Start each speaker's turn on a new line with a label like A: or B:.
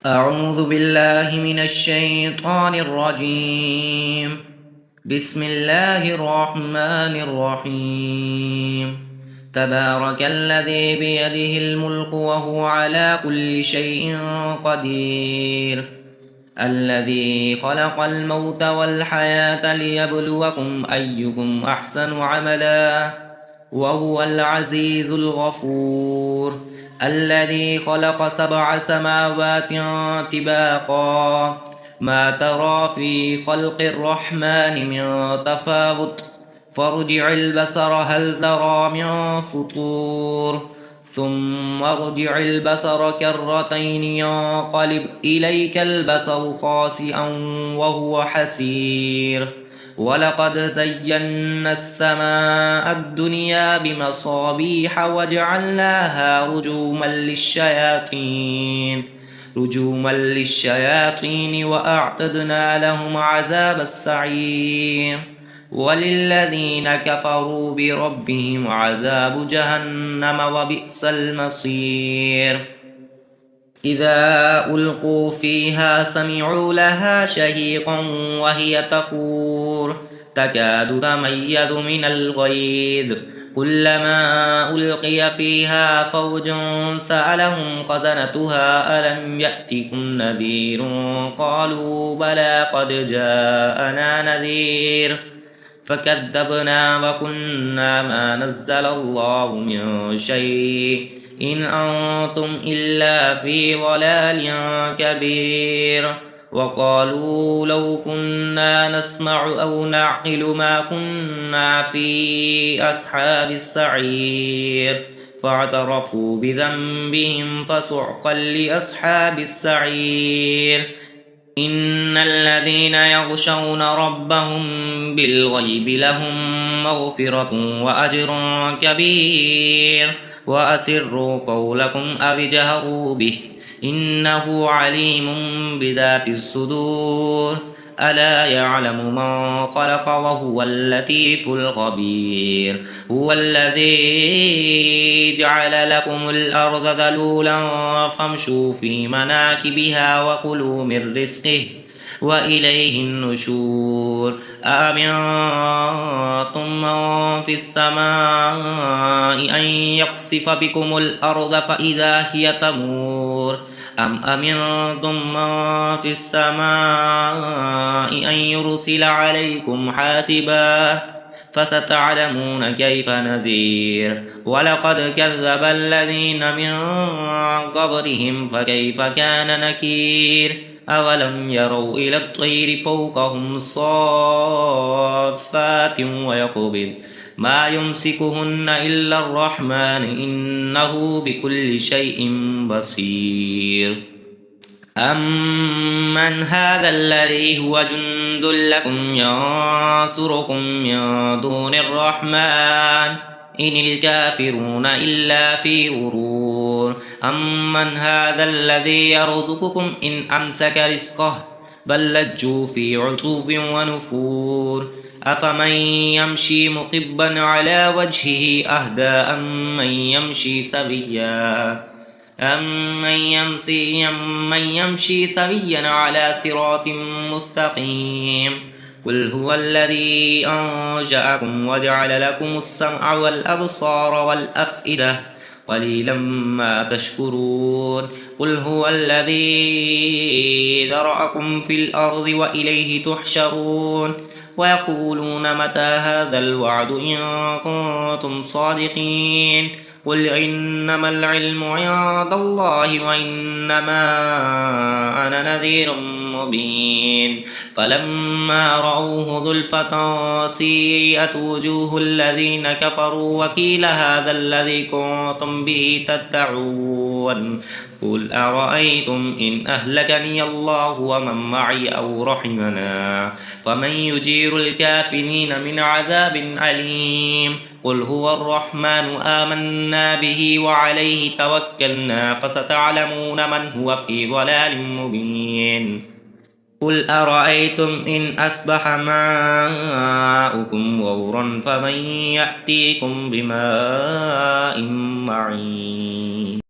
A: أعوذ بالله من الشيطان الرجيم. بسم الله الرحمن الرحيم. تبارك الذي بيده الملك وهو على كل شيء قدير. الذي خلق الموت والحياة ليبلوكم أيكم أحسن عملا وهو العزيز الغفور. الذي خلق 7 سماوات طباقا ما ترى في خلق الرحمن من تفاوت فارجع البصر هل ترى من فطور ثم ارجع البصر كرتين ينقلب إليك البصر خاسئا وهو حسير. ولقد زينا السماء الدنيا بمصابيح وجعلناها رجوما للشياطين وأعتدنا لهم عذاب السعير. وللذين كفروا بربهم عذاب جهنم وبئس المصير. إذا ألقوا فيها سمعوا لها شهيقا وهي تفور تكاد تميز من الغيظ كلما ألقي فيها فوج سألهم خزنتها ألم يأتكم نذير قالوا بلى قد جاءنا نذير فكذبنا وكنا ما نزل الله من شيء إن أنتم إلا في ضلال كبير. وقالوا لو كنا نسمع أو نعقل ما كنا في أصحاب السعير فاعترفوا بذنبهم فسحقا لأصحاب السعير. إن الذين يخشون ربهم بالغيب لهم مغفرة وأجر كبير. وأسروا قولكم أو اجهروا به إنه عليم بذات الصدور. ألا يعلم من خلق وهو اللطيف الخبير. هو الذي جعل لكم الأرض ذلولا فامشوا في مناكبها وكلوا من رزقه وإليه النشور. أأمنتم من في السماء أن يقصف بكم الأرض فإذا هي تمور أم أمنتم من في السماء أن يرسل عليكم حاسبا فستعلمون كيف نذير. ولقد كذب الذين من قبلهم فكيف كان نكير. أولم يروا إلى الطير فوقهم صافات ويقبض ما يمسكهن إلا الرحمن إنه بكل شيء بصير. أمن هذا الذي هو جند لكم ينصركم من دون الرحمن إن الكافرون إلا في غرور. أمن هذا الذي يرزقكم إن أمسك رزقه بل لجوا في عتو ونفور. أفمن يمشي مطبا على وجهه أهدى أمن يمشي سويا على صراط مستقيم. قل هو الذي أنشأكم وجعل لكم السمع والأبصار والأفئدة قليلا ما تشكرون. قل هو الذي ذرأكم في الأرض وإليه تحشرون. ويقولون متى هذا الوعد إن كنتم صادقين. قل إنما العلم عند الله وإنما أنا نذير مبين. فلما رأوه زلفة سيئت وجوه الذين كفروا وقيل هذا الذي كنتم به تدعون. قل أرأيتم إن أهلكني الله ومن معي أو رحمنا فمن يجير الكافرين من عذاب أليم. قل هو الرحمن آمنا به وعليه توكلنا فستعلمون من هو في ضلال مبين. قل أرأيتم إن أصبح ماؤكم غورا فمن يأتيكم بماء معين.